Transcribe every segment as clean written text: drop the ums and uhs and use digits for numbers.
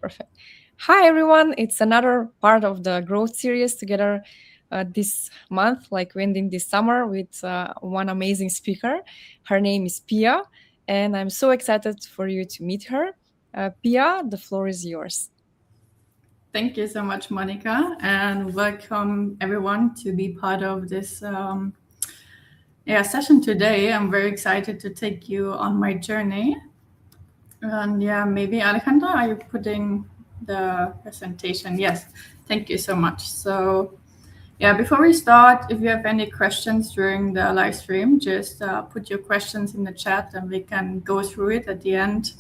Perfect. Hi, everyone. It's another part of the growth series together this month, like we ending this summer with one amazing speaker. Her name is Pia, and I'm so excited for you to meet her. Pia, the floor is yours. Thank you so much, Monica, and welcome everyone to be part of this session today. I'm very excited to take you on my journey. And maybe Alejandra, are you putting the presentation? Yes, thank you so much. So before we start, if you have any questions during the live stream, just put your questions in the chat and we can go through it at the end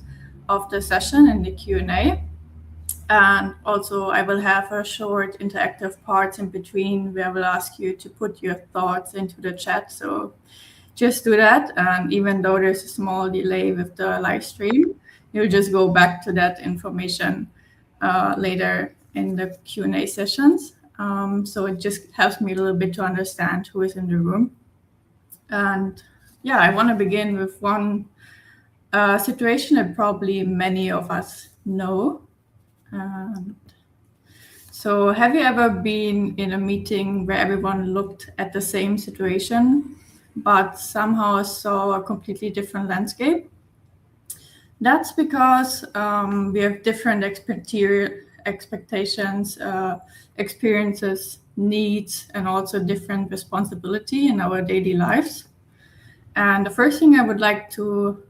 of the session in the Q&A. And also I will have a short interactive part in between where I will ask you to put your thoughts into the chat. So just do that. And even though there's a small delay with the live stream, you'll just go back to that information later in the Q&A sessions. So it just helps me a little bit to understand who is in the room. And I want to begin with one situation that probably many of us know. So have you ever been in a meeting where everyone looked at the same situation, but somehow saw a completely different landscape? That's because we have different expectations, experiences, needs, and also different responsibility in our daily lives. And the first thing I would like to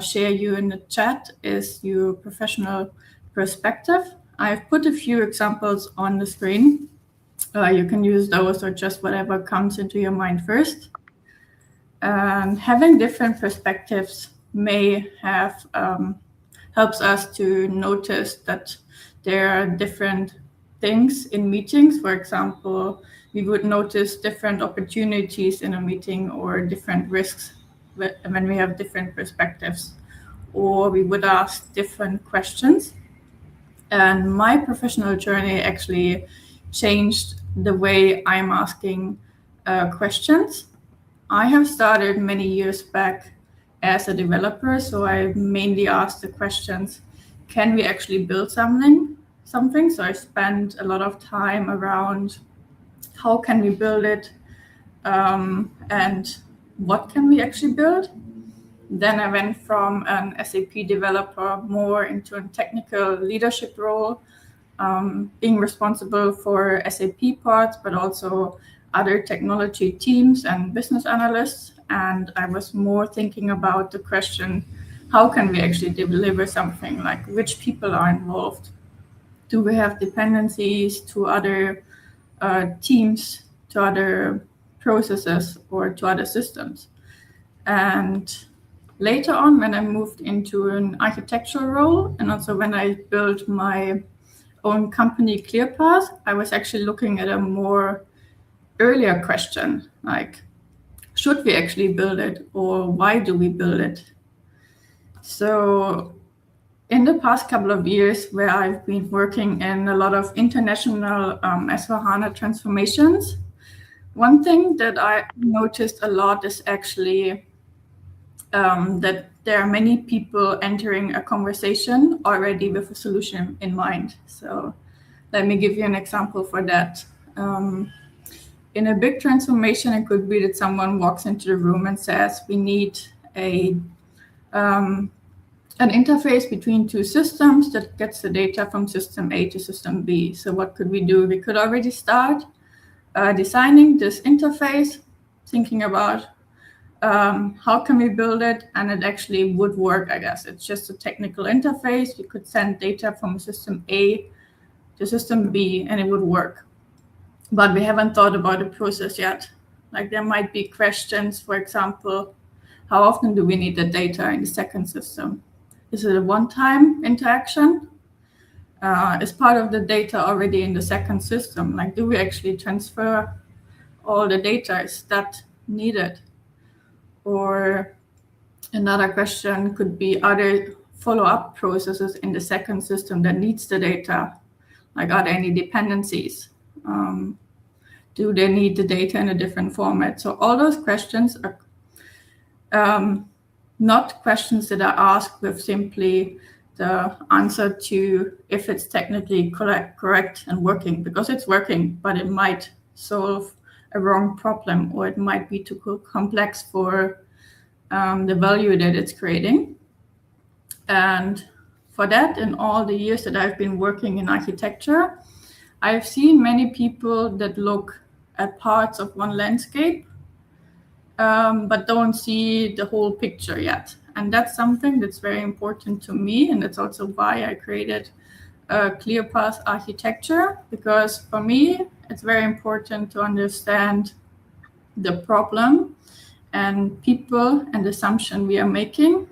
share you in the chat is your professional perspective. I've put a few examples on the screen. You can use those or just whatever comes into your mind first. Having different perspectives may have helps us to notice that there are different things in meetings. For example, we would notice different opportunities in a meeting or different risks when we have different perspectives, or we would ask different questions. And my professional journey actually changed the way I'm asking questions. I have started many years back as a developer, so I mainly asked the questions, can we actually build something? So I spent a lot of time around how can we build it, and what can we actually build? Then I went from an SAP developer more into a technical leadership role, being responsible for SAP parts, but also other technology teams and business analysts. And I was more thinking about the question, how can we actually deliver something? Like, which people are involved? Do we have dependencies to other teams, to other processes, or to other systems? And later on, when I moved into an architectural role, and also when I built my own company, ClearPath, I was actually looking at a more earlier question, like, should we actually build it, or why do we build it? So in the past couple of years, where I've been working in a lot of international S/4HANA transformations, one thing that I noticed a lot is actually that there are many people entering a conversation already with a solution in mind. So let me give you an example for that. In a big transformation, it could be that someone walks into the room and says, we need an interface between two systems that gets the data from system A to system B. So what could we do? We could already start designing this interface, thinking about how can we build it, and it actually would work, I guess. It's just a technical interface. You could send data from system A to system B, and it would work. But we haven't thought about the process yet. Like, there might be questions, for example, how often do we need the data in the second system? Is it a one-time interaction? Is part of the data already in the second system? Like, do we actually transfer all the data? Is that needed? Or another question could be, are there follow-up processes in the second system that needs the data? Like, are there any dependencies? Do they need the data in a different format? So all those questions are not questions that are asked with simply the answer to if it's technically correct and working, because it's working, but it might solve a wrong problem, or it might be too complex for the value that it's creating. And for that, in all the years that I've been working in architecture, I've seen many people that look at parts of one landscape, but don't see the whole picture yet. And that's something that's very important to me. And that's also why I created ClearPath Architecture, because for me, it's very important to understand the problem and people and assumption we are making.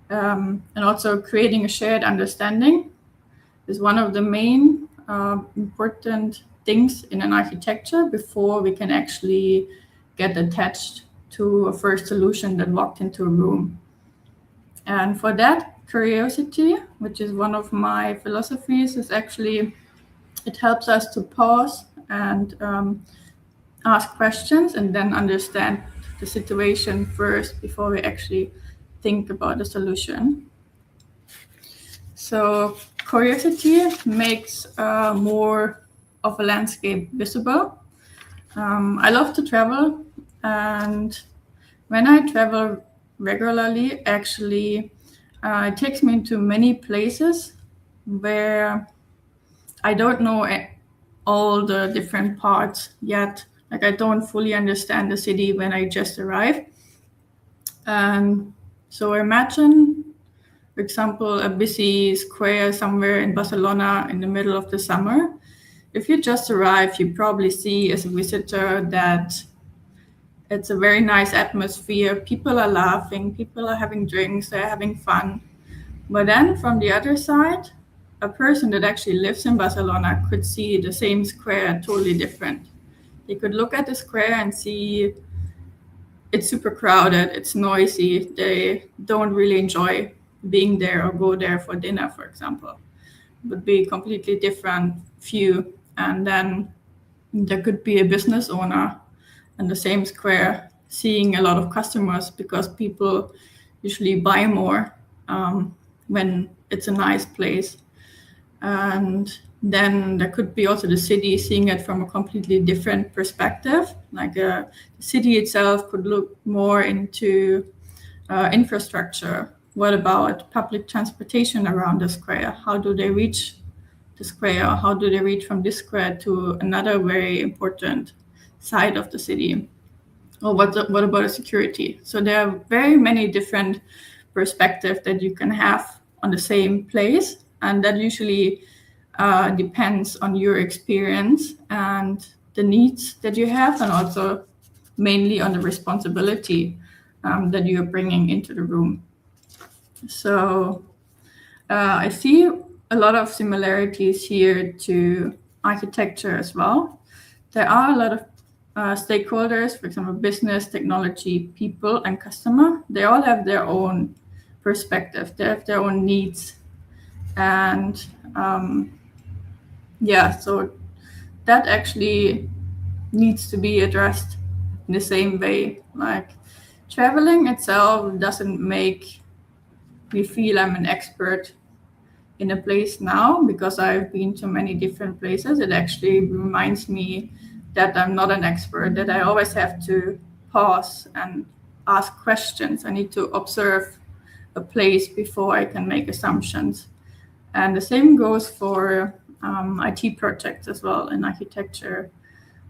And also creating a shared understanding is one of the main important things in an architecture before we can actually get attached to a first solution that walked into a room. And for that, curiosity, which is one of my philosophies, is actually, it helps us to pause and ask questions and then understand the situation first before we actually think about the solution. So curiosity makes more of a landscape visible. I love to travel, and when I travel regularly, actually, it takes me into many places where I don't know all the different parts yet. Like, I don't fully understand the city when I just arrive. So imagine, for example, a busy square somewhere in Barcelona in the middle of the summer. If you just arrive, you probably see as a visitor that it's a very nice atmosphere. People are laughing, people are having drinks, they're having fun. But then from the other side, a person that actually lives in Barcelona could see the same square totally different. They could look at the square and see it's super crowded, it's noisy, they don't really enjoy being there or go there for dinner, for example. It would be a completely different view. And then there could be a business owner in the same square seeing a lot of customers, because people usually buy more when it's a nice place. And then there could be also the city seeing it from a completely different perspective. Like the city itself could look more into infrastructure. What about public transportation around the square? How do they reach the square? How do they reach from this square to another very important side of the city? Or what about the security? So there are very many different perspectives that you can have on the same place, and that usually depends on your experience and the needs that you have, and also mainly on the responsibility that you're bringing into the room. So I see a lot of similarities here to architecture as well. There are a lot of stakeholders, for example, business, technology, people, and customer. They all have their own perspective. They have their own needs. And so that actually needs to be addressed in the same way. Like, traveling itself doesn't make me feel I'm an expert in a place now because I've been to many different places. It actually reminds me that I'm not an expert, that I always have to pause and ask questions. I need to observe a place before I can make assumptions. And the same goes for IT projects as well in architecture.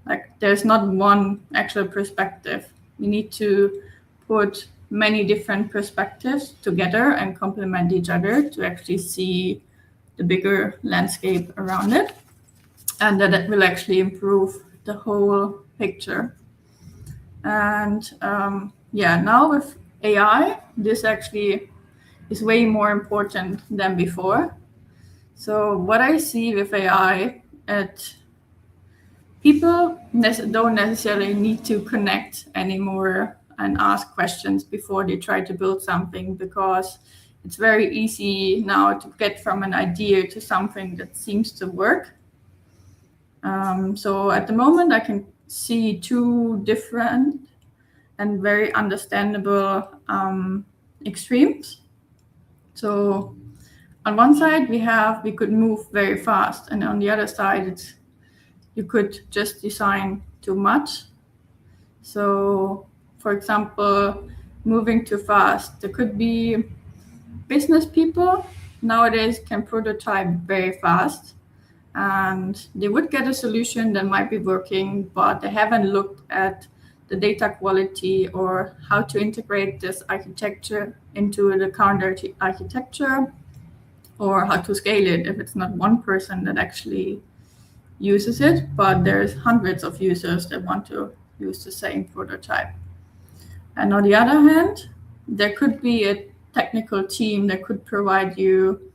Like, there's not one actual perspective. You need to put many different perspectives together and complement each other to actually see the bigger landscape around it. And that will actually improve the whole picture. And now with AI, this actually is way more important than before. So what I see with AI, people don't necessarily need to connect anymore and ask questions before they try to build something, because it's very easy now to get from an idea to something that seems to work. So at the moment, I can see two different and very understandable extremes. So on one side we could move very fast, and on the other side you could just design too much. So, for example, moving too fast, there could be business people nowadays can prototype very fast, and they would get a solution that might be working, but they haven't looked at the data quality or how to integrate this architecture into the current architecture, or how to scale it if it's not one person that actually uses it, but there's hundreds of users that want to use the same prototype. And on the other hand, there could be a technical team that could provide you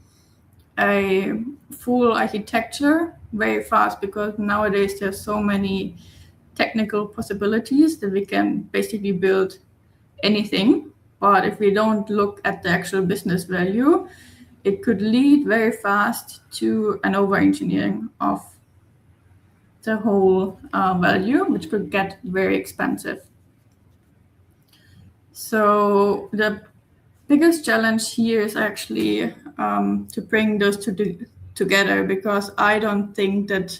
a full architecture very fast, because nowadays there's so many technical possibilities that we can basically build anything. But if we don't look at the actual business value, it could lead very fast to an over-engineering of the whole value, which could get very expensive. So the biggest challenge here is actually to bring those two together, because I don't think that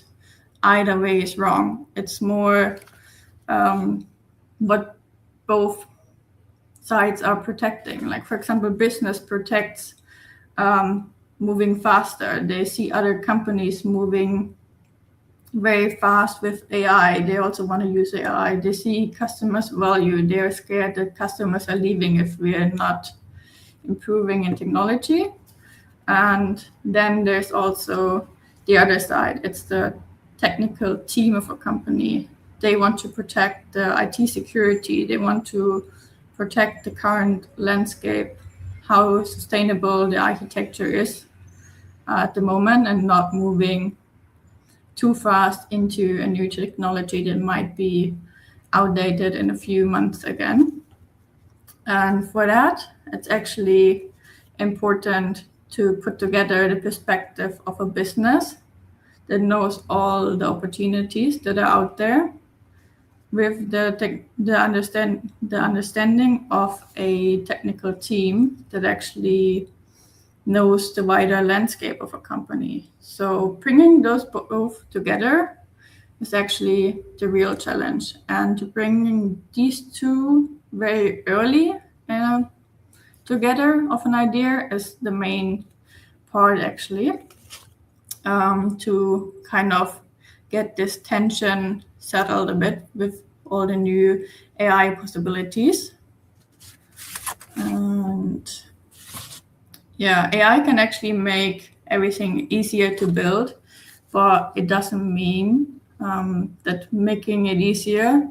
either way is wrong. It's more what both sides are protecting. Like, for example, business protects moving faster. They see other companies moving very fast with AI. They also want to use AI. They see customers' value. They are scared that customers are leaving if we are not improving in technology. And then there's also the other side. It's the technical team of a company. They want to protect the IT security. They want to protect the current landscape, how sustainable the architecture is at the moment, and not moving too fast into a new technology that might be outdated in a few months again. And for that, it's actually important to put together the perspective of a business that knows all the opportunities that are out there, with the understanding of a technical team that actually knows the wider landscape of a company. So bringing those both together is actually the real challenge. And to bringing these two very early together of an idea is the main part, actually, to kind of get this tension settled a bit with all the new AI possibilities. And yeah, AI can actually make everything easier to build, but it doesn't mean that making it easier,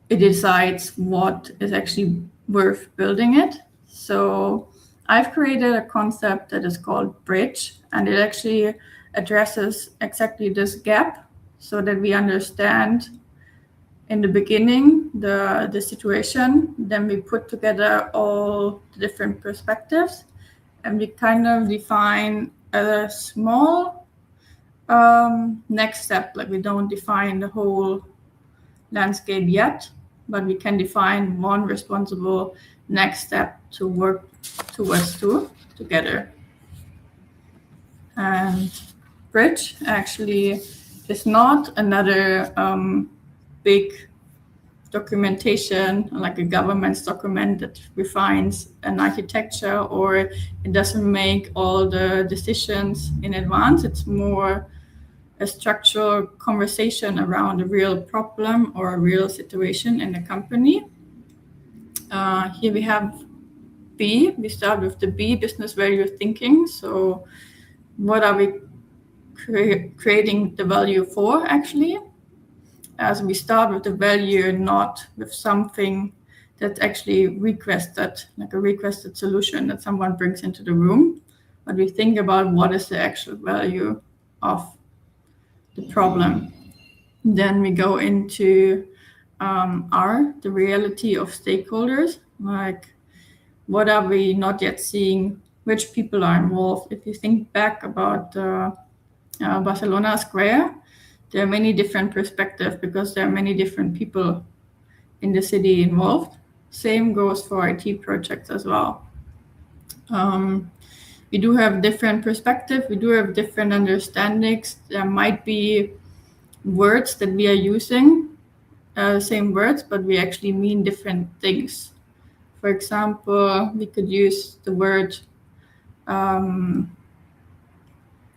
it decides what is actually worth building it. So I've created a concept that is called Bridge, and it actually addresses exactly this gap, so that we understand in the beginning the situation, then we put together all the different perspectives, and we kind of define a small next step. Like, we don't define the whole landscape yet, but we can define one responsible next step to work towards together. And Bridge actually is not another big documentation, like a government's document that refines an architecture, or it doesn't make all the decisions in advance. It's more a structural conversation around a real problem or a real situation in the company. Here we have B. We start with the B, business value thinking. So what are we creating the value for, actually? As we start with the value, not with something that's actually requested, like a requested solution that someone brings into the room, but we think about what is the actual value of the problem. Then we go into R, the reality of stakeholders, like what are we not yet seeing, which people are involved. If you think back about Barcelona Square, there are many different perspectives because there are many different people in the city involved. Same goes for IT projects as well. we do have different perspectives, we do have different understandings. There might be words that we are using, same words, but we actually mean different things. For example, we could use the word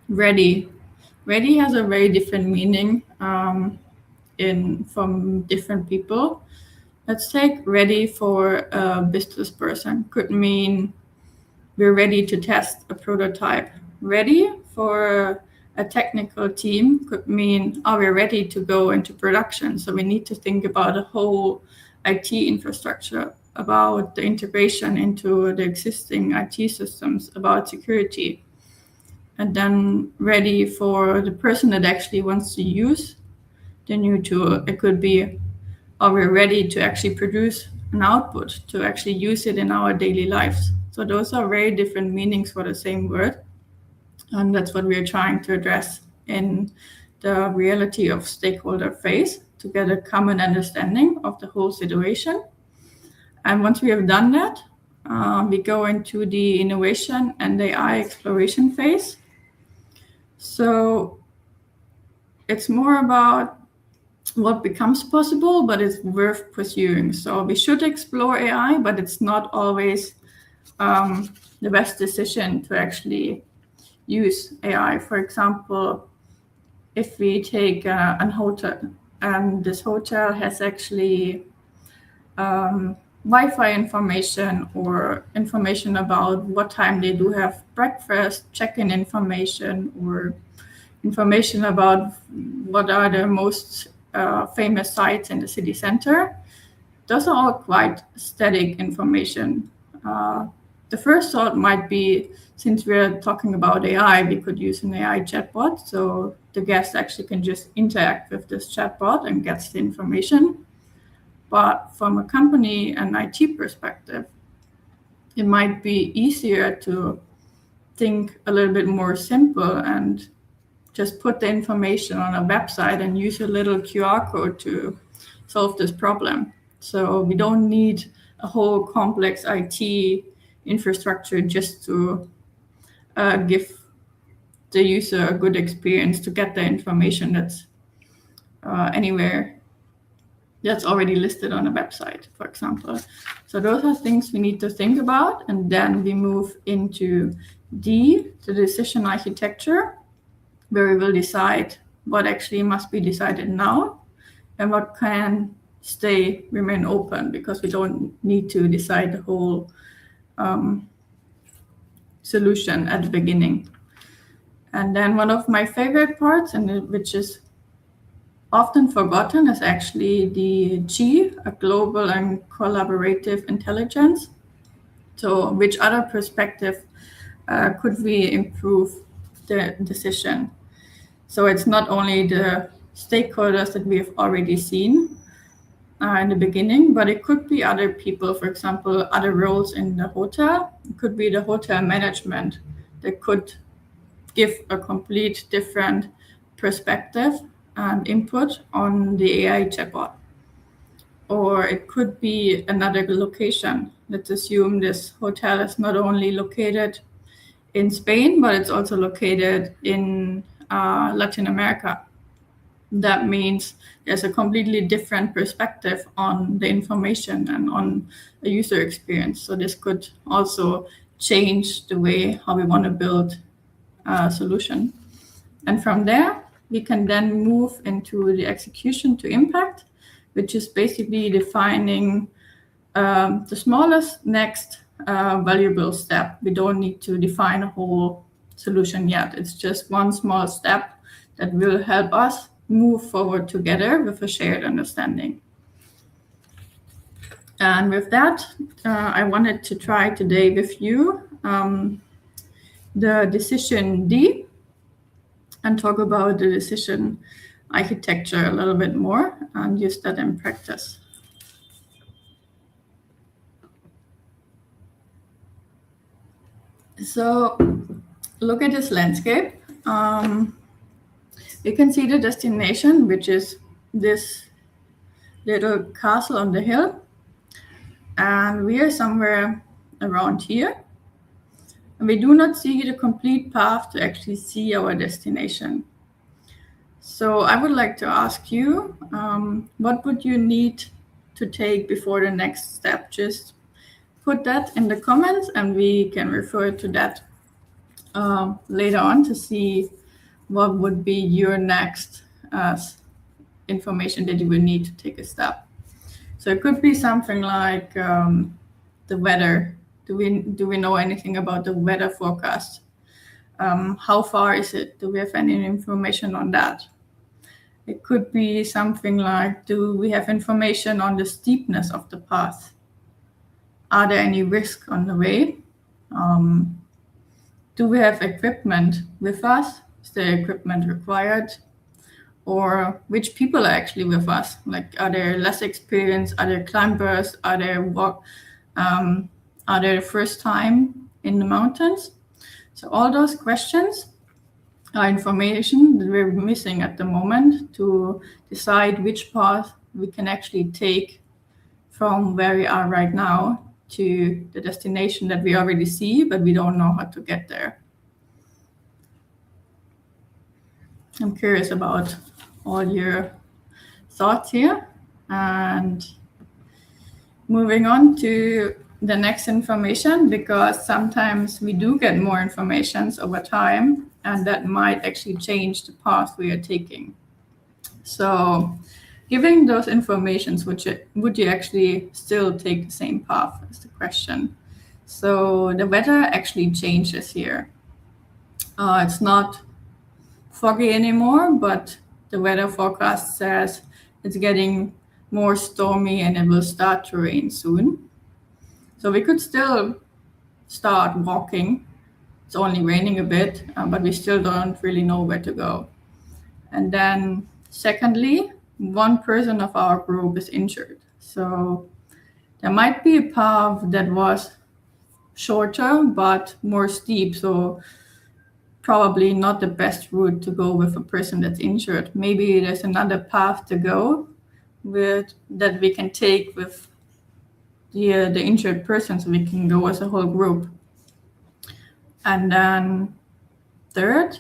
ready. Ready has a very different meaning from different people. Let's take ready for a business person. Could mean we're ready to test a prototype. Ready for a technical team could mean, we're ready to go into production. So we need to think about the whole IT infrastructure, about the integration into the existing IT systems, about security. And then ready for the person that actually wants to use the new tool. It could be, we're ready to actually produce an output, to actually use it in our daily lives. So those are very different meanings for the same word. And that's what we're trying to address in the reality of stakeholder phase, to get a common understanding of the whole situation. And once we have done that, we go into the innovation and AI exploration phase. So it's more about what becomes possible, but it's worth pursuing. So we should explore AI, but it's not always the best decision to actually use AI. For example, if we take an hotel, and this hotel has actually Wi-Fi information or information about what time they do have breakfast, check-in information, or information about what are the most famous sites in the city center. Those are all quite static information. The first thought might be, since we're talking about AI, we could use an AI chatbot. So the guest actually can just interact with this chatbot and gets the information. But from a company and IT perspective, it might be easier to think a little bit more simple and just put the information on a website and use a little QR code to solve this problem. So we don't need a whole complex IT infrastructure just to give the user a good experience, to get the information that's anywhere that's already listed on a website, for example. So those are things we need to think about. And then we move into D, the decision architecture, where we will decide what actually must be decided now and what can remain open, because we don't need to decide the whole solution at the beginning. And then one of my favorite parts, and which is often forgotten, is actually the G, a global and collaborative intelligence. So which other perspective could we improve the decision? So it's not only the stakeholders that we have already seen in the beginning, but it could be other people, for example, other roles in the hotel. It could be the hotel management that could give a complete different perspective and input on the AI chatbot. Or it could be another location. Let's assume this hotel is not only located in Spain, but it's also located in Latin America. That means there's a completely different perspective on the information and on the user experience. So this could also change the way how we want to build a solution. And from there, we can then move into the execution to impact, which is basically defining the smallest next valuable step. We don't need to define a whole solution yet. It's just one small step that will help us move forward together with a shared understanding. And with that, I wanted to try today with you the decision D, and talk about the decision architecture a little bit more and use that in practice. So look at this landscape. You can see the destination, which is this little castle on the hill. And we are somewhere around here. and we do not see the complete path to actually see our destination. So I would like to ask you, what would you need to take before the next step? Just put that in the comments and we can refer to that later on to see what would be your next information that you will need to take a step. So it could be something like the weather. Do we know anything about the weather forecast? How far is it? Do we have any information on that? It could be something like, do we have information on the steepness of the path? Are there any risks on the way? Do we have equipment with us? Is the equipment required? Or which people are actually with us? Like, are there less experienced? Are there climbers? Are there first time in the mountains? So all those questions are information that we're missing at the moment to decide which path we can actually take from where we are right now to the destination that we already see, but we don't know how to get there. I'm curious about all your thoughts here. And moving on to the next information, because sometimes we do get more information over time, and that might actually change the path we are taking. So giving those informations, would you actually still take the same path is the question. So the weather actually changes here. It's not foggy anymore, but the weather forecast says it's getting more stormy and it will start to rain soon. So we could still start walking. It's only raining a bit, but we still don't really know where to go. And then secondly, one person of our group is injured. So there might be a path that was shorter, but more steep. So probably not the best route to go with a person that's injured. Maybe there's another path to go with that we can take with the injured person, so we can go as a whole group. And then third,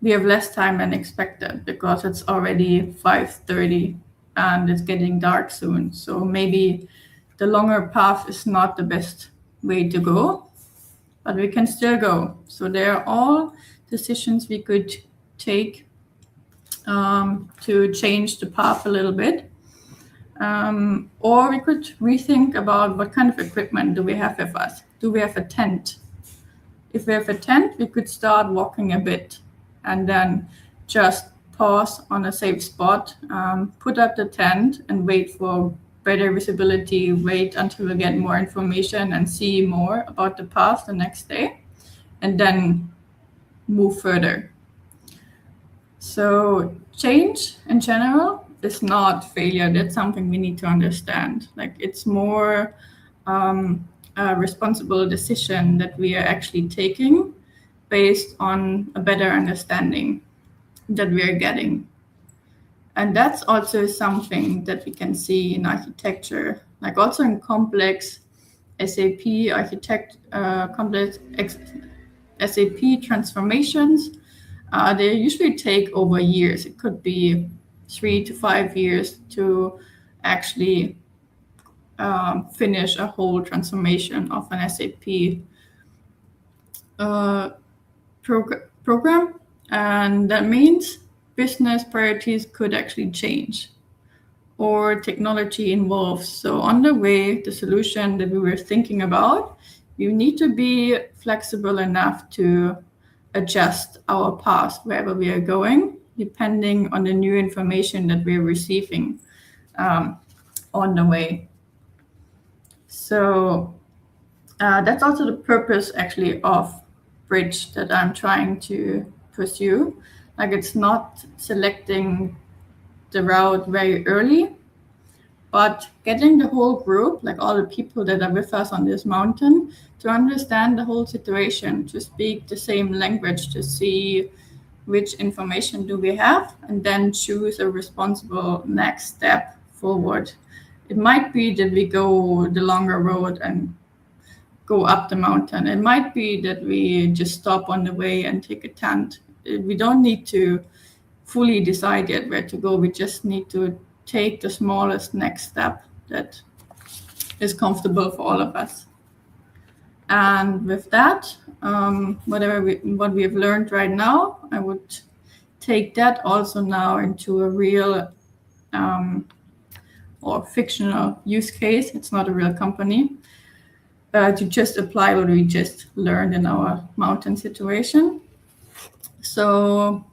we have less time than expected because it's already 5:30 and it's getting dark soon. So maybe the longer path is not the best way to go, but we can still go. So they are all decisions we could take to change the path a little bit. Or we could rethink about what kind of equipment do we have with us. Do we have a tent? If we have a tent, we could start walking a bit and then just pause on a safe spot, put up the tent and wait for better visibility, wait until we get more information and see more about the path the next day, and then move further. So change in general is not failure. That's something we need to understand. Like, it's more a responsible decision that we are actually taking based on a better understanding that we are getting. And that's also something that we can see in architecture, like also in complex SAP complex SAP transformations. They usually take over years. It could be 3 to 5 years to actually finish a whole transformation of an SAP program. And that means business priorities could actually change or technology involves. So on the way, the solution that we were thinking about, you need to be flexible enough to adjust our path wherever we are going, depending on the new information that we're receiving on the way. So that's also the purpose actually of Bridge that I'm trying to pursue. Like, it's not selecting the route very early, but getting the whole group, like all the people that are with us on this mountain, to understand the whole situation, to speak the same language, to see which information do we have, and then choose a responsible next step forward. It might be that we go the longer road and go up the mountain. It might be that we just stop on the way and take a tent. We don't need to fully decide yet where to go. We just need to take the smallest next step that is comfortable for all of us. And with that, what we have learned right now, I would take that also now into a real or fictional use case. It's not a real company. To just apply what we just learned in our mountain situation. So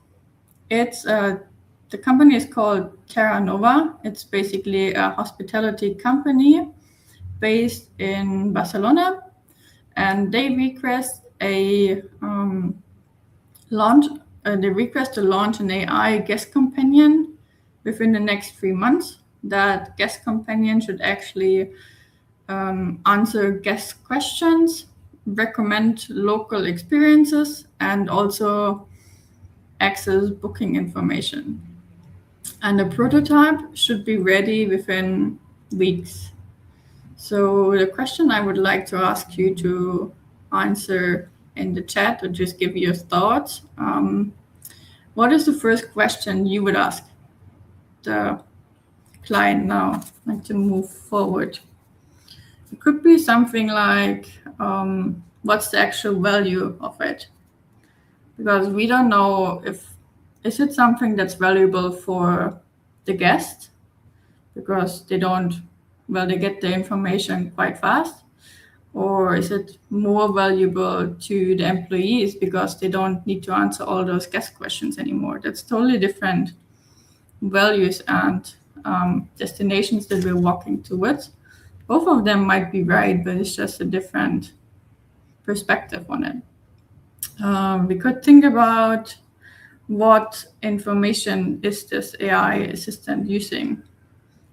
it's the company is called Terra Nova. It's basically a hospitality company based in Barcelona, and they request a launch. They request to launch an AI guest companion within the next 3 months. That guest companion should actually answer guest questions, recommend local experiences, and also access booking information. And the prototype should be ready within weeks. So the question I would like to ask you to answer in the chat or just give your thoughts. What is the first question you would ask the client now, like to move forward? It could be something like, what's the actual value of it? Because we don't know is it something that's valuable for the guest because they get the information quite fast, or is it more valuable to the employees because they don't need to answer all those guest questions anymore? That's totally different values and destinations that we're walking towards. Both of them might be right, but it's just a different perspective on it. We could think about what information is this AI assistant using.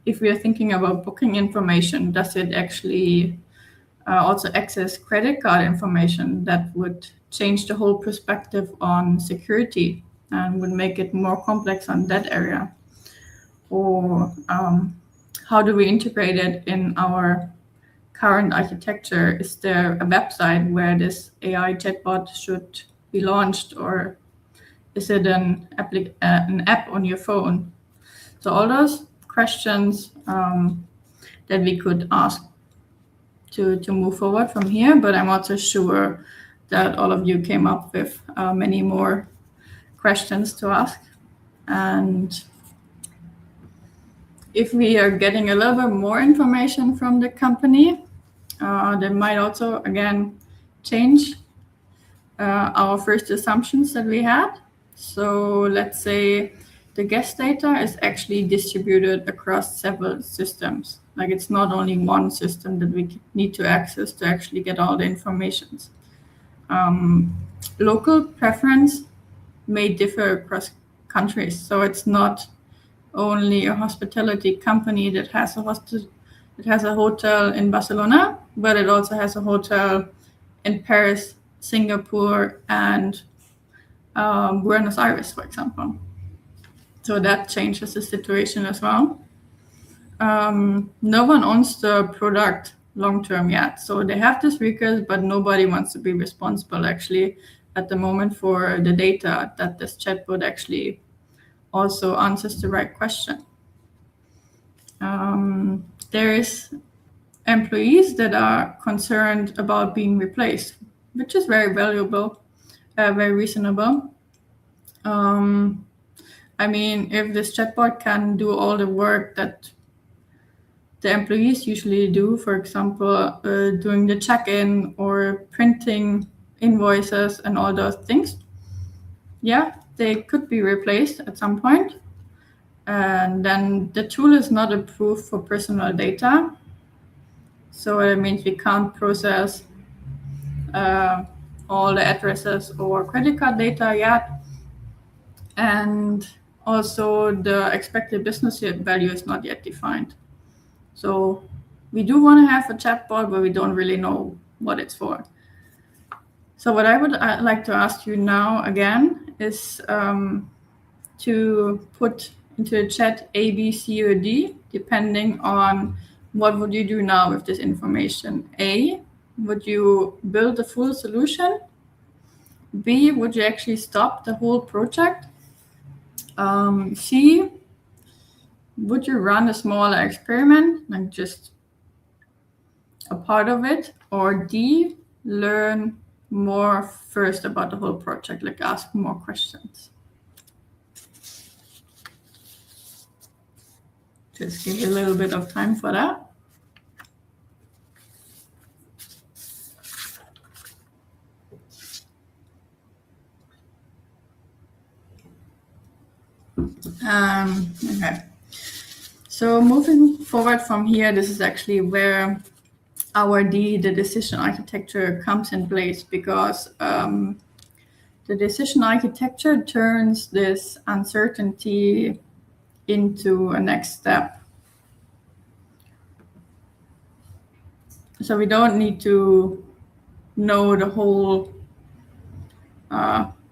If we are thinking about booking information, does it actually also access credit card information? That would change the whole perspective on security and would make it more complex on that area. Or how do we integrate it in our current architecture? Is there a website where this AI chatbot should be launched, or is it an app on your phone? So all those questions that we could ask to move forward from here, but I'm also sure that all of you came up with many more questions to ask. And if we are getting a little bit more information from the company, that might also, again, change our first assumptions that we had. So let's say the guest data is actually distributed across several systems. Like it's not only one system that we need to access to actually get all the information. Local preference may differ across countries. So it's not only a hospitality company that has a hotel in Barcelona, but it also has a hotel in Paris, Singapore, and Buenos Aires, for example. So that changes the situation as well. No one owns the product long-term yet. So they have this request, but nobody wants to be responsible actually at the moment for the data that this chatbot actually also answers the right question. There is employees that are concerned about being replaced, which is very valuable, very reasonable. I mean, if this chatbot can do all the work that the employees usually do, for example, doing the check-in or printing invoices and all those things, yeah, they could be replaced at some point. And then the tool is not approved for personal data. So it means we can't process all the addresses or credit card data yet. And also the expected business value is not yet defined. So we do want to have a chatbot, but we don't really know what it's for. So what I would like to ask you now again is to put into the chat A, B, C, or D, depending on what would you do now with this information. A, would you build a full solution? B, would you actually stop the whole project? C, would you run a smaller experiment, like just a part of it? Or D, learn more first about the whole project, like ask more questions? Just give you a little bit of time for that. Okay. So moving forward from here, this is actually where our the decision architecture comes in place, because the decision architecture turns this uncertainty into a next step. So we don't need to know the whole,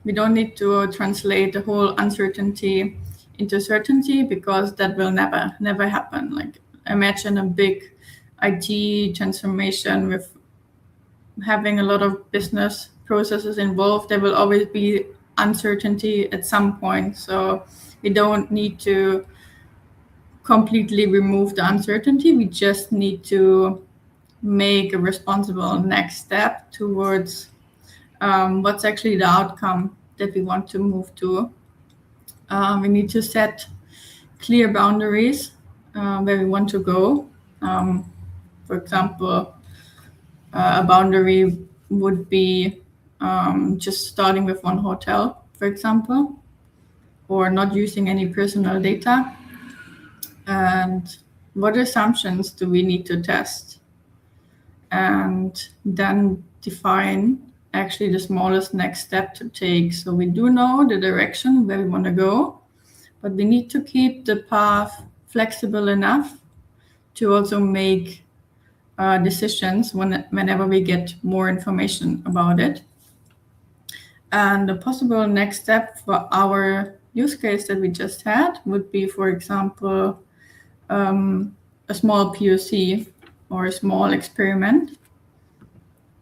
we don't need to translate the whole uncertainty into certainty, because that will never happen. Like, imagine a big IT transformation with having a lot of business processes involved. There will always be uncertainty at some point. So we don't need to completely remove the uncertainty. We just need to make a responsible next step towards what's actually the outcome that we want to move to. We need to set clear boundaries where we want to go. For example, a boundary would be just starting with one hotel, for example, or not using any personal data. And what assumptions do we need to test? And then define actually the smallest next step to take. So we do know the direction where we want to go, but we need to keep the path flexible enough to also make decisions whenever we get more information about it. And the possible next step for our use case that we just had would be, for example, a small POC or a small experiment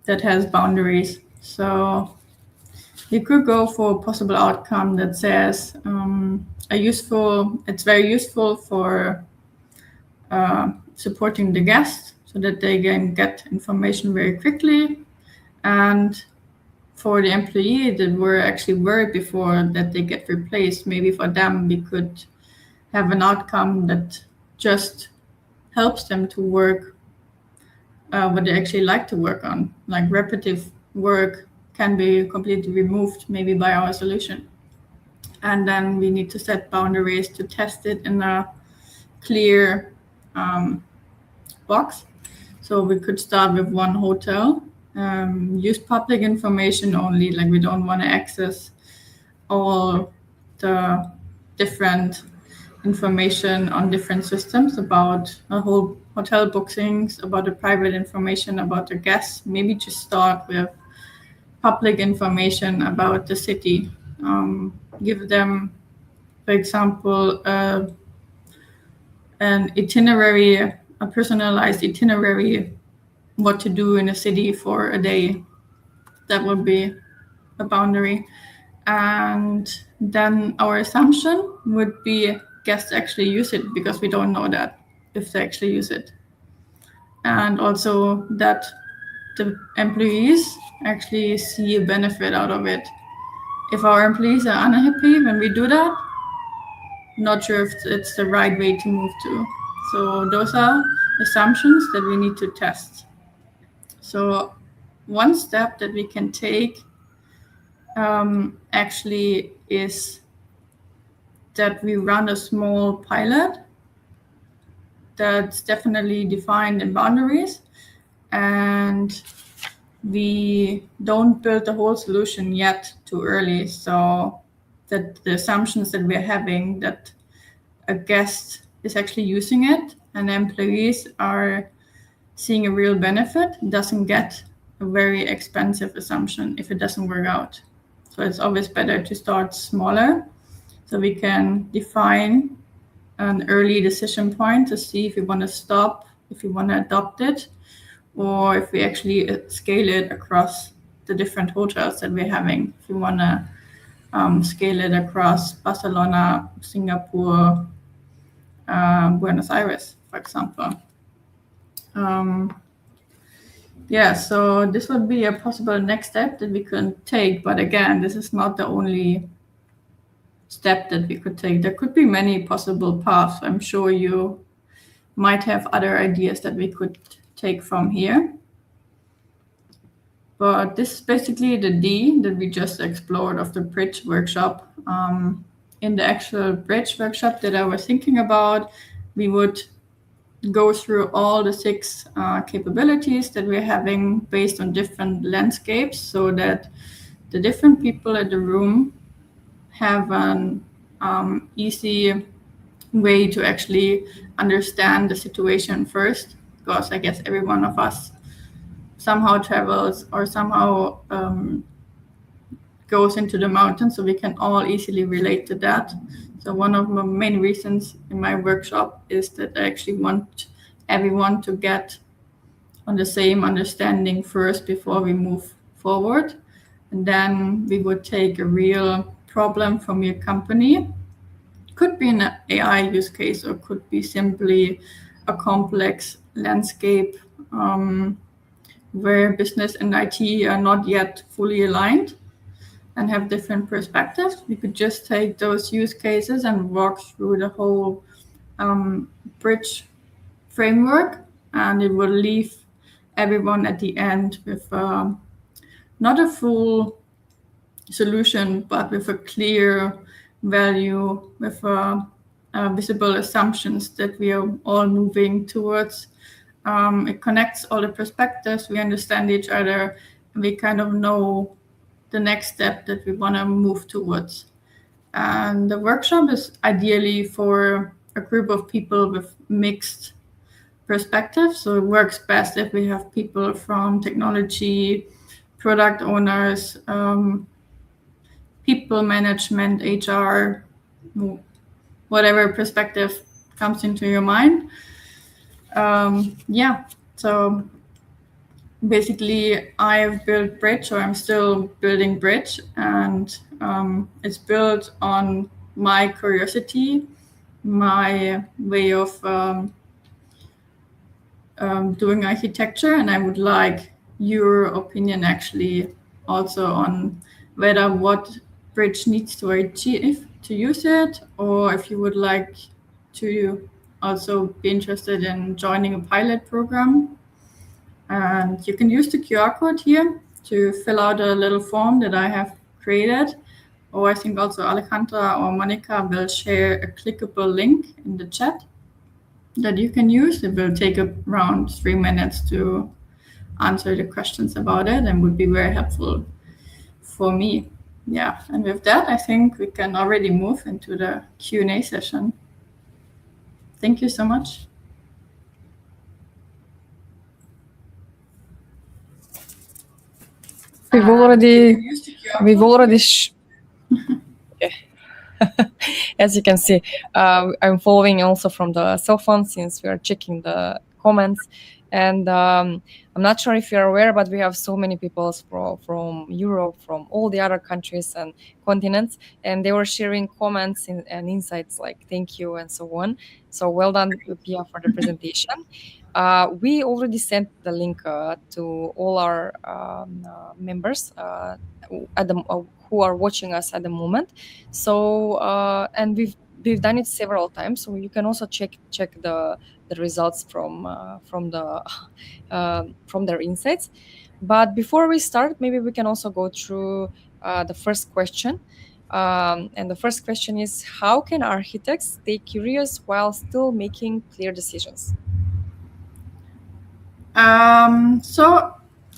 that has boundaries. So you could go for a possible outcome that says it's very useful for supporting the guest so that they can get information very quickly. And for the employee that were actually worried before that they get replaced, maybe for them we could have an outcome that just helps them to work what they actually like to work on. Like, repetitive work can be completely removed maybe by our solution. And then we need to set boundaries to test it in a clear box. So we could start with one hotel, use public information only, like we don't want to access all the different information on different systems about a whole hotel bookings, about the private information about the guests. Maybe just start with public information about the city. Give them, for example, an itinerary, a personalized itinerary, what to do in a city for a day. That would be a boundary. And then our assumption would be guests actually use it, because we don't know that if they actually use it. And also that the employees actually see a benefit out of it. If our employees are unhappy when we do that, not sure if it's the right way to move to. So those are assumptions that we need to test. So one step that we can take actually is that we run a small pilot that's definitely defined in boundaries, and we don't build the whole solution yet too early, so that the assumptions that we're having that a guest is actually using it and employees are seeing a real benefit doesn't get a very expensive assumption if it doesn't work out. So it's always better to start smaller, so we can define an early decision point to see if we want to stop, if we want to adopt it, or if we actually scale it across the different hotels that we're having. If you want to scale it across Barcelona, Singapore, Buenos Aires, for example. Yeah, so this would be a possible next step that we can take. But again, this is not the only step that we could take. There could be many possible paths. I'm sure you might have other ideas that we could take from here. But this is basically the D that we just explored of the bridge workshop. In the actual bridge workshop that I was thinking about, we would go through all the 6 capabilities that we're having based on different landscapes, so that the different people in the room have an easy way to actually understand the situation first, because I guess every one of us somehow travels or somehow goes into the mountains, so we can all easily relate to that. So one of the main reasons in my workshop is that I actually want everyone to get on the same understanding first before we move forward. And then we would take a real problem from your company. Could be an AI use case, or could be simply a complex landscape where business and IT are not yet fully aligned and have different perspectives. We could just take those use cases and walk through the whole bridge framework, and it will leave everyone at the end with not a full solution, but with a clear value, with visible assumptions that we are all moving towards. It connects all the perspectives, we understand each other, and we kind of know the next step that we want to move towards. And the workshop is ideally for a group of people with mixed perspectives. So it works best if we have people from technology, product owners, people management, HR, whatever perspective comes into your mind. Yeah, so basically I've built Bridge, or I'm still building Bridge, and it's built on my curiosity, my way of doing architecture, and I would like your opinion actually also on whether what Bridge needs to achieve to use it, or if you would like to also be interested in joining a pilot program. And you can use the QR code here to fill out a little form that I have created. Or I think also Alejandra or Monica will share a clickable link in the chat that you can use. It will take around 3 minutes to answer the questions about it, and would be very helpful for me. Yeah, and with that, I think we can already move into the Q&A session. Thank you so much. We've already as you can see, I'm following also from the cell phone, since we are checking the comments. And I'm not sure if you're aware, but we have so many people from Europe, from all the other countries and continents, and they were sharing comments and insights like thank you and so on. So well done, Pia, for the presentation. We already sent the link to all our members at who are watching us at the moment. So and we've done it several times, so you can also check the results from their insights. But before we start, maybe we can also go through the first question. And the first question is, how can architects stay curious while still making clear decisions? So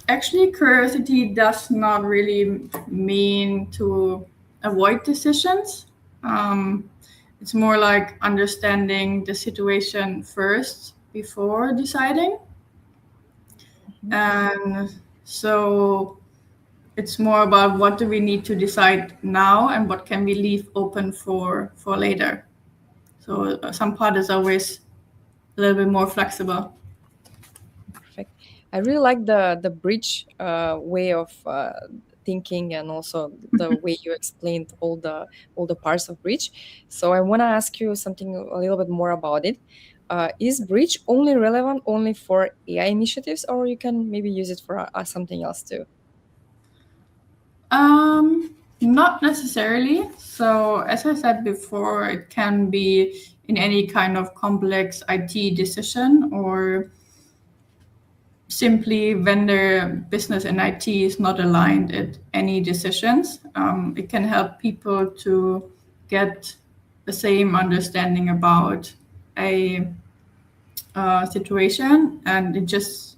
actually, curiosity does not really mean to avoid decisions. It's more like understanding the situation first before deciding. And so it's more about what do we need to decide now and what can we leave open for later. So some part is always a little bit more flexible. Perfect. I really like the bridge way of thinking, and also the way you explained all the parts of bridge. So I want to ask you something a little bit more about it. Is bridge only relevant only for AI initiatives, or you can maybe use it for something else too? Not necessarily. So, as I said before, it can be in any kind of complex IT decision, or simply when their business and IT is not aligned at any decisions. It can help people to get the same understanding about a situation, and it just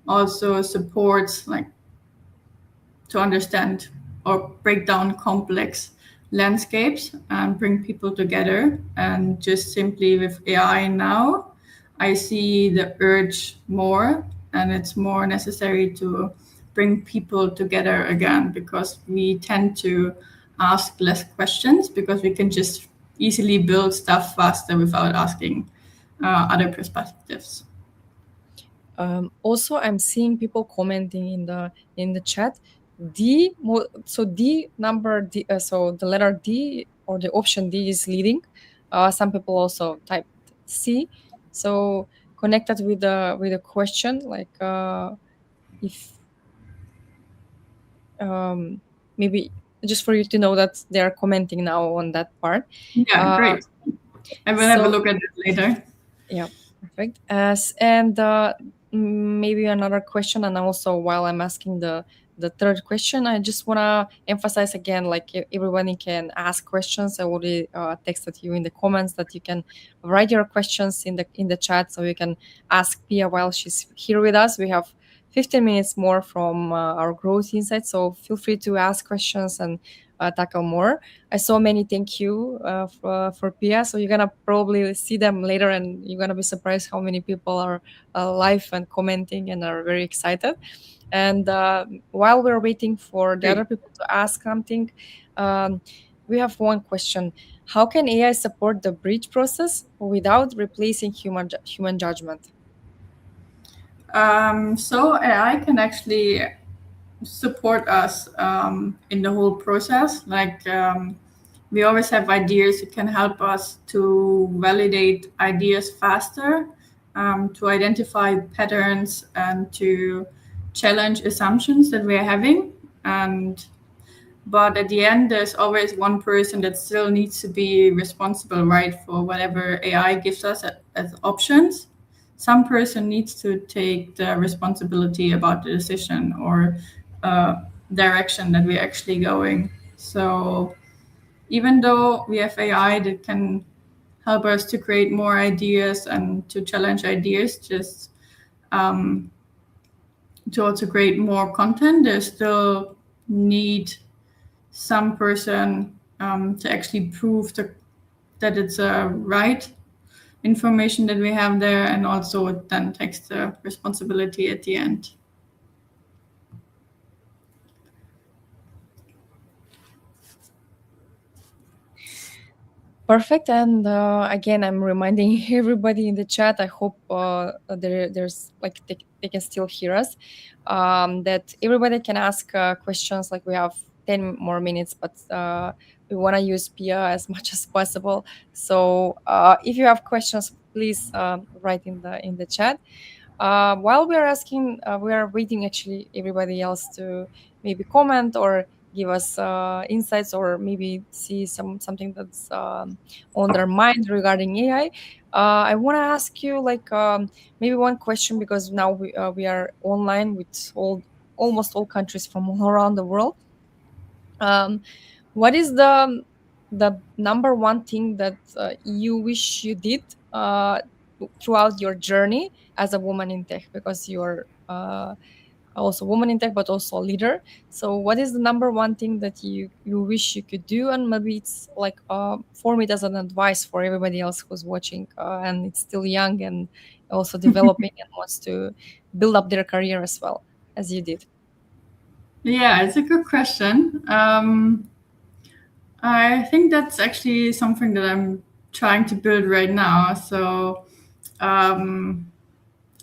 also supports like to understand or break down complex landscapes and bring people together. And just simply with AI now, I see the urge more, and it's more necessary to bring people together again, because we tend to ask less questions because we can just easily build stuff faster without asking other perspectives. Also, I'm seeing people commenting in the chat. So D number D, so the letter D or the option D is leading. Some people also typed C. So connected with the question, like if maybe just for you to know that they are commenting now on that part. Yeah, great. I will have a So look at it later. yeah, perfect. And maybe another question, and also while I'm asking the third question, I just want to emphasize again, like everybody can ask questions. I already texted you in the comments that you can write your questions in the chat, so you can ask Pia while she's here with us. We have 15 minutes more from our growth insight, so feel free to ask questions and tackle more. I saw many thank you for Pia, so you're gonna probably see them later, and you're gonna be surprised how many people are live and commenting and are very excited. And while we're waiting for the other people to ask something, we have one question: how can AI support the bridge process without replacing human judgment? So AI can actually support us in the whole process. Like we always have ideas. It can help us to validate ideas faster, to identify patterns, and to challenge assumptions that we're having. But at the end, there's always one person that still needs to be responsible, right, for whatever AI gives us as options. Some person needs to take the responsibility about the decision or direction that we're actually going. So even though we have AI that can help us to create more ideas and to challenge ideas, just to also create more content, there's still need some person to actually prove that it's right information that we have there, and also it then takes the responsibility at the end. Perfect. And again, I'm reminding everybody in the chat. I hope there's like they can still hear us. That everybody can ask questions. Like we have 10 more minutes, but we want to use Pia as much as possible. So if you have questions, please write in the chat. While we are asking, we are waiting actually everybody else to maybe comment or give us insights, or maybe see something that's on their mind regarding AI. I want to ask you like maybe one question, because now we are online with almost all countries from all around the world. What is the number one thing that you wish you did throughout your journey as a woman in tech? Because you're also a woman in tech, but also a leader. So what is the number one thing that you wish you could do? And maybe it's like for me, as an advice for everybody else who's watching and it's still young and also developing and wants to build up their career as well as you did. Yeah, it's a good question. I think that's actually something that I'm trying to build right now. So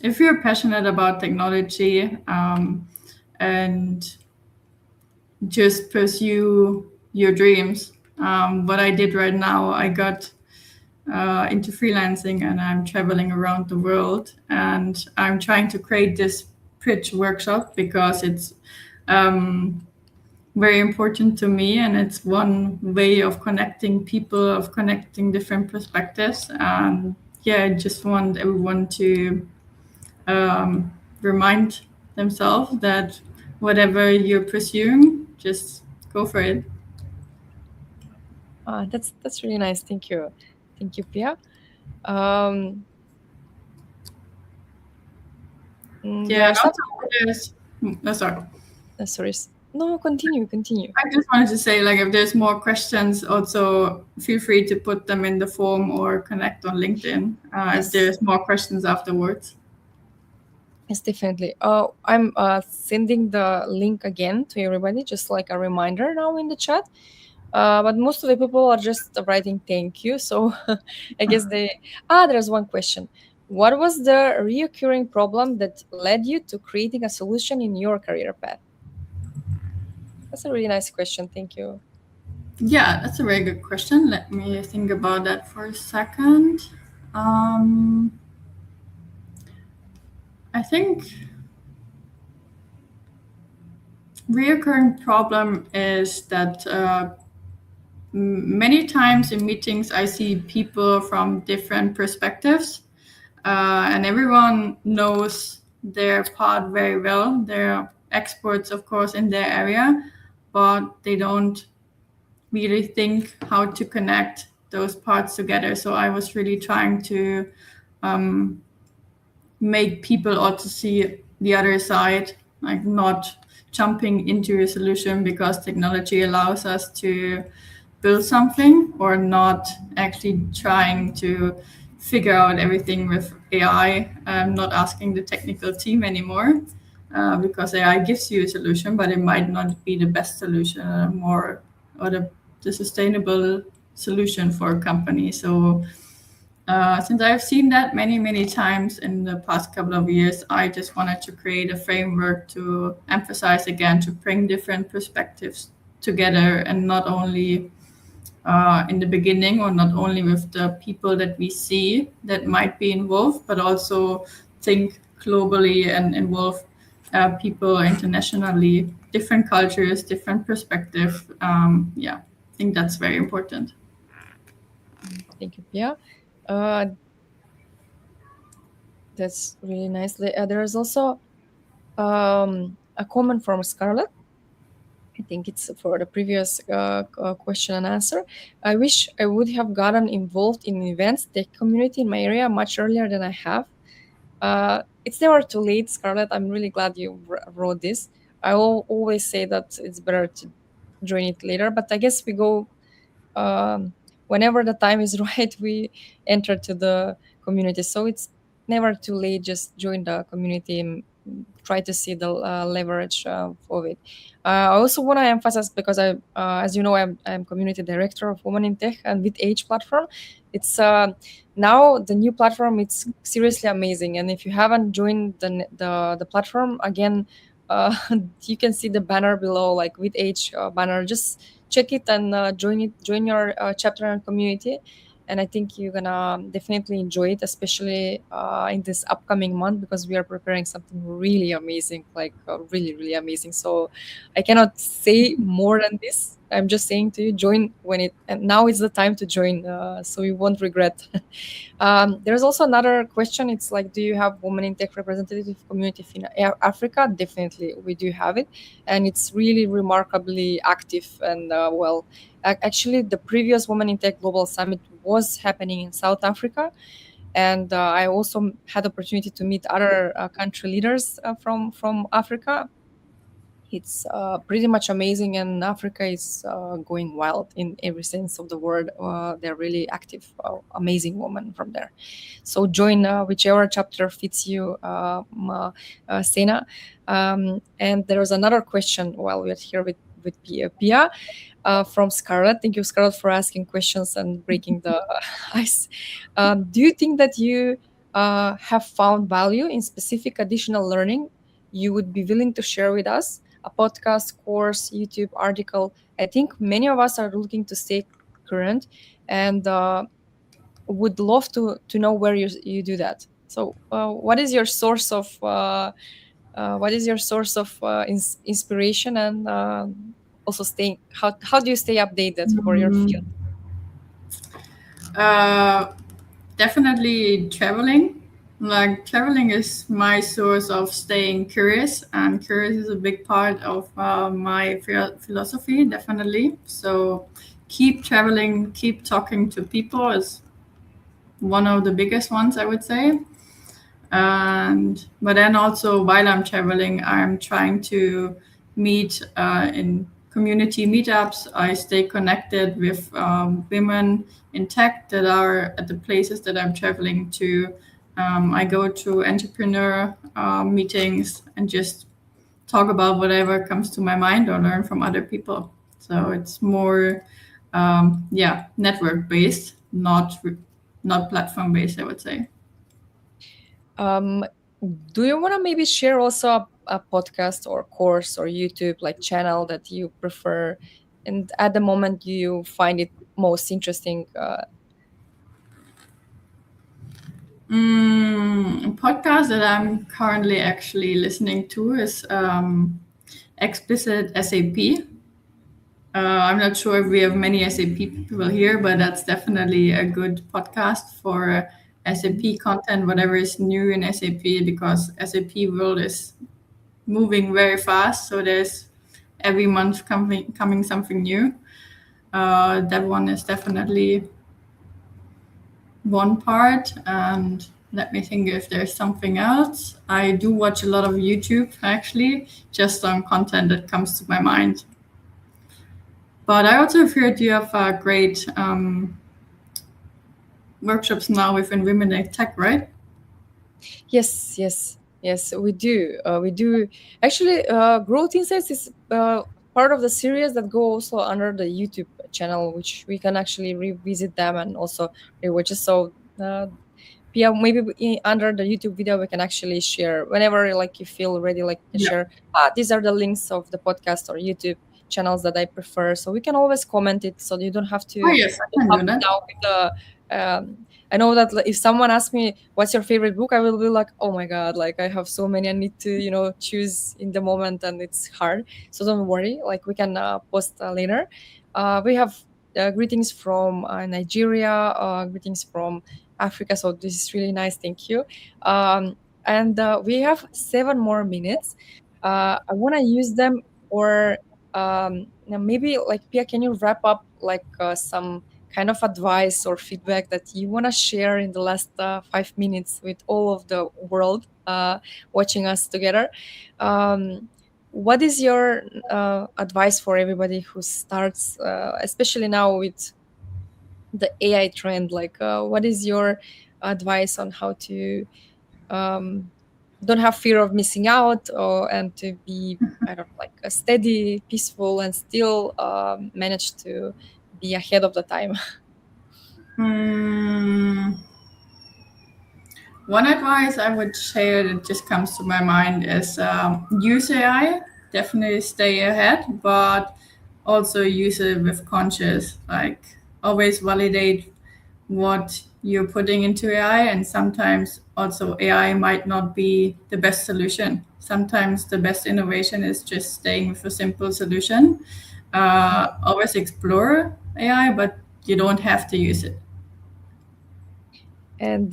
if you're passionate about technology and just pursue your dreams. What I did right now, I got into freelancing and I'm traveling around the world and I'm trying to create this pitch workshop because it's very important to me and it's one way of connecting people, of connecting different perspectives. And yeah, I just want everyone to remind themselves that whatever you're pursuing, just go for it. That's really nice. Thank you, Pia. There Yeah, are some. sorry. Sorry. No, continue. I just wanted to say, like, if there's more questions, also feel free to put them in the form or connect on LinkedIn if there's more questions afterwards. Yes, definitely. I'm sending the link again to everybody, just like a reminder now in the chat. But most of the people are just writing thank you. So I guess there's one question. What was the reoccurring problem that led you to creating a solution in your career path? That's a really nice question. Thank you. Yeah, that's a very good question. Let me think about that for a second. I think reoccurring problem is that many times in meetings I see people from different perspectives and everyone knows their part very well. They're experts, of course, in their area, but they don't really think how to connect those parts together. So I was really trying to make people also see the other side, like not jumping into a solution because technology allows us to build something, or not actually trying to figure out everything with AI. Not asking the technical team anymore because AI gives you a solution, but it might not be the best solution or the sustainable solution for a company. So since I've seen that many times in the past couple of years, I just wanted to create a framework to emphasize again, to bring different perspectives together, and not only in the beginning, or not only with the people that we see that might be involved, but also think globally and involve people internationally, different cultures, different perspectives. Yeah, I think that's very important. Thank you, Pia. That's really nice. There is also a comment from Scarlett. I think it's for the previous question and answer. I wish I would have gotten involved in events, tech community in my area much earlier than I have. It's never too late, Scarlett. I'm really glad you wrote this. I will always say that it's better to join it later, but I guess we go whenever the time is right, we enter to the community. So it's never too late. Just join the community and try to see the leverage of it. I also want to emphasize, because as you know, I'm community director of Women in Tech and with Age platform. It's now the new platform. It's seriously amazing, and if you haven't joined the platform again, you can see the banner below, like with Age banner. Just check it and join your chapter and community. And I think you're gonna definitely enjoy it, especially in this upcoming month, because we are preparing something really amazing, like really amazing. So I cannot say more than this. I'm just saying to you, join and now is the time to join, so you won't regret. There's also another question. It's like, do you have Women in Tech representative community in Africa? Definitely, we do have it, and it's really remarkably active. And well, actually, the previous Women in Tech Global Summit was happening in South Africa, and I also had the opportunity to meet other country leaders from Africa. It's pretty much amazing, and Africa is going wild in every sense of the word. They're really active, amazing women from there. So join whichever chapter fits you, Sena. And there's another question while we're here with Pia from Scarlett. Thank you, Scarlett, for asking questions and breaking the ice. Do you think that you have found value in specific additional learning you would be willing to share with us? A podcast, course, YouTube article. I think many of us are looking to stay current and would love to know where you do that. So, what is your source of inspiration, and also staying? How do you stay updated for your field? Definitely traveling. Like traveling is my source of staying curious, and curious is a big part of my philosophy. Definitely. So keep traveling, keep talking to people is one of the biggest ones, I would say. And but then also while I'm traveling, I'm trying to meet in community meetups. I stay connected with women in tech that are at the places that I'm traveling to. I go to entrepreneur meetings and just talk about whatever comes to my mind or learn from other people. So it's more, network based, not platform based, I would say. Do you want to maybe share also a podcast or course or YouTube like channel that you prefer, and at the moment you find it most interesting? A podcast that I'm currently actually listening to is Explicit SAP. I'm not sure if we have many SAP people here, but that's definitely a good podcast for SAP content, whatever is new in SAP, because SAP world is moving very fast. So there's every month coming something new. That one is definitely one part. And let me think if there's something else. I do watch a lot of YouTube actually, just on content that comes to my mind. But I also heard you have great workshops now within Women in Tech, right? Yes, we do. We do actually. Growth Insights is part of the series that go also under the YouTube channel, which we can actually revisit them and also rewatch it. So, yeah, maybe under the YouTube video we can actually share whenever like you feel ready, like to Yeah. share. These are the links of the podcast or YouTube channels that I prefer. So we can always comment it, so you don't have to Oh yes, I can up do and that. down with the. I know that if someone asks me what's your favorite book, I will be like, oh my god, like I have so many, I need to choose in the moment, and it's hard. So don't worry, like we can post later. We have greetings from Nigeria, greetings from Africa. So this is really nice. Thank you. And we have 7 more minutes. I want to use them for now maybe like Pia, can you wrap up like some kind of advice or feedback that you want to share in the last 5 minutes with all of the world watching us together? What is your advice for everybody who starts, especially now with the AI trend? Like, what is your advice on how to don't have fear of missing out, and to be, I don't know, like a steady, peaceful, and still manage to be ahead of the time? One advice I would share that just comes to my mind is use AI. Definitely stay ahead, but also use it with conscious. Like always validate what you're putting into AI, and sometimes also AI might not be the best solution. Sometimes the best innovation is just staying with a simple solution. Always explore AI, but you don't have to use it. And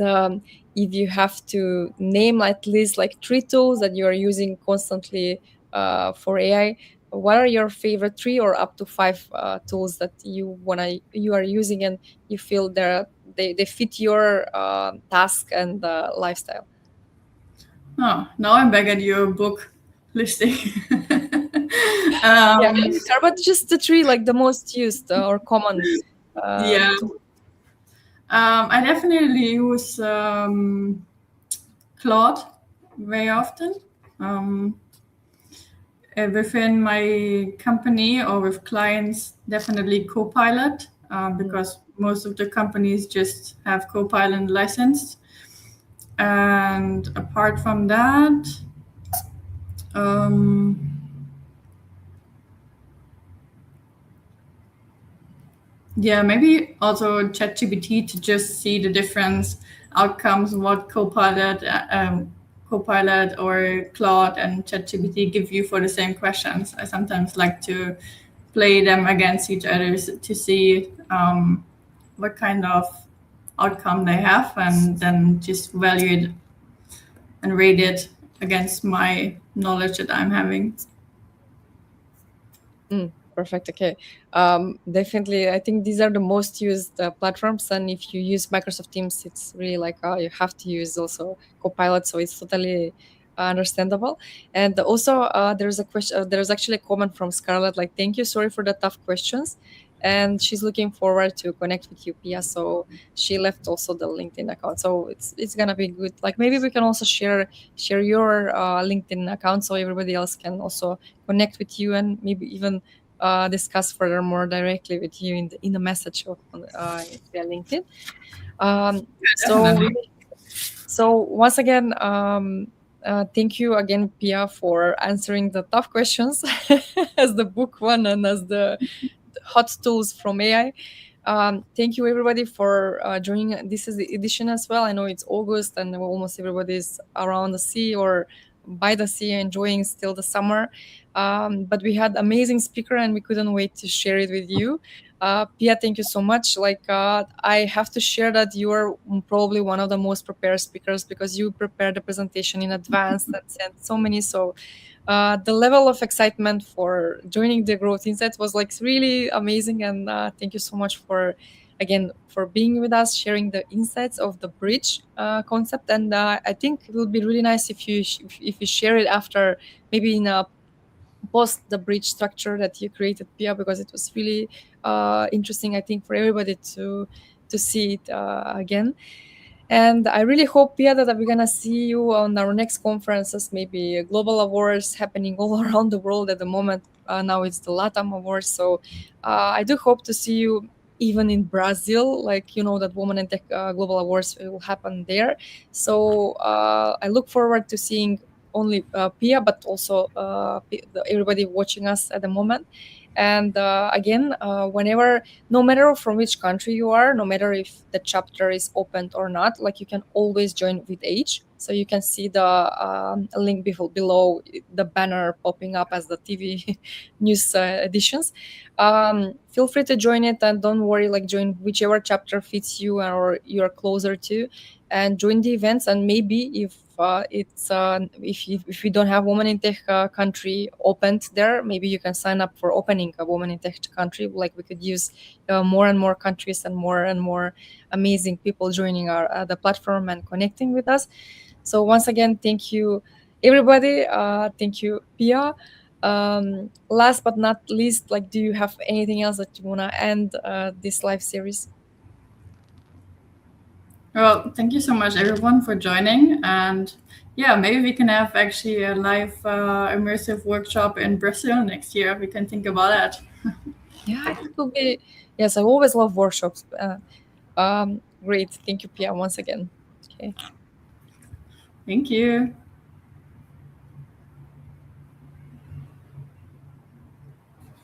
if you have to name at least like 3 tools that you are using constantly for AI, what are your favorite 3 or up to 5 tools that you are using and you feel they fit your task and lifestyle? Oh, now I'm back at your book listing. Yeah, um, sure, but just the 3 like the most used or common yeah, tools. I definitely use Claude very often. Um, Within my company or with clients, definitely Copilot, because most of the companies just have Copilot licensed. And apart from that, yeah, maybe also ChatGPT to just see the different outcomes, what Copilot or Claude and ChatGPT give you for the same questions. I sometimes like to play them against each other to see what kind of outcome they have, and then just value it and rate it against my knowledge that I'm having. Perfect. Okay. Definitely, I think these are the most used platforms, and if you use Microsoft Teams, it's really like you have to use also Copilot, so it's totally understandable. And also, there's a question. There's actually a comment from Scarlett, like, "Thank you, sorry for the tough questions," and she's looking forward to connect with you, Pia. So she left also the LinkedIn account, so it's gonna be good. Like maybe we can also share your LinkedIn account, so everybody else can also connect with you and maybe even discuss further more directly with you in the message via LinkedIn. So once again, thank you again, Pia, for answering the tough questions as the book one and as the hot tools from AI. Thank you everybody for joining this is the edition as well. I know it's August and almost everybody's around the sea or by the sea enjoying still the summer. But we had amazing speaker and we couldn't wait to share it with you. Pia, thank you so much. Like I have to share that you are probably one of the most prepared speakers because you prepared the presentation in advance and sent so many. So the level of excitement for joining the Growth Insights was like really amazing, and thank you so much for being with us, sharing the insights of the bridge concept. And I think it would be really nice if you share it after, maybe in a post the bridge structure that you created, Pia, because it was really interesting, I think, for everybody to see it again. And I really hope, Pia, that we're gonna see you on our next conferences, maybe global awards happening all around the world at the moment. Now it's the LATAM awards, so I do hope to see you even in Brazil, like that Women in Tech Global Awards will happen there. So I look forward to seeing only Pia, but also everybody watching us at the moment. And again, whenever, no matter from which country you are, no matter if the chapter is opened or not, like you can always join with Age. So you can see the link below the banner popping up as the TV news editions. Feel free to join it, and don't worry, like join whichever chapter fits you or you're closer to, and join the events. And maybe if if we don't have Women in Tech country opened there, maybe you can sign up for opening a Women in Tech country. Like we could use more and more countries and more amazing people joining our the platform and connecting with us. So once again, thank you everybody. Thank you, Pia. Last but not least, like, do you have anything else that you want to end this live series? Well, thank you so much, everyone, for joining. And yeah, maybe we can have actually a live immersive workshop in Brazil next year. We can think about that. Yeah, it will be. Yes, I always love workshops. Great. Thank you, Pia, once again. Okay. Thank you.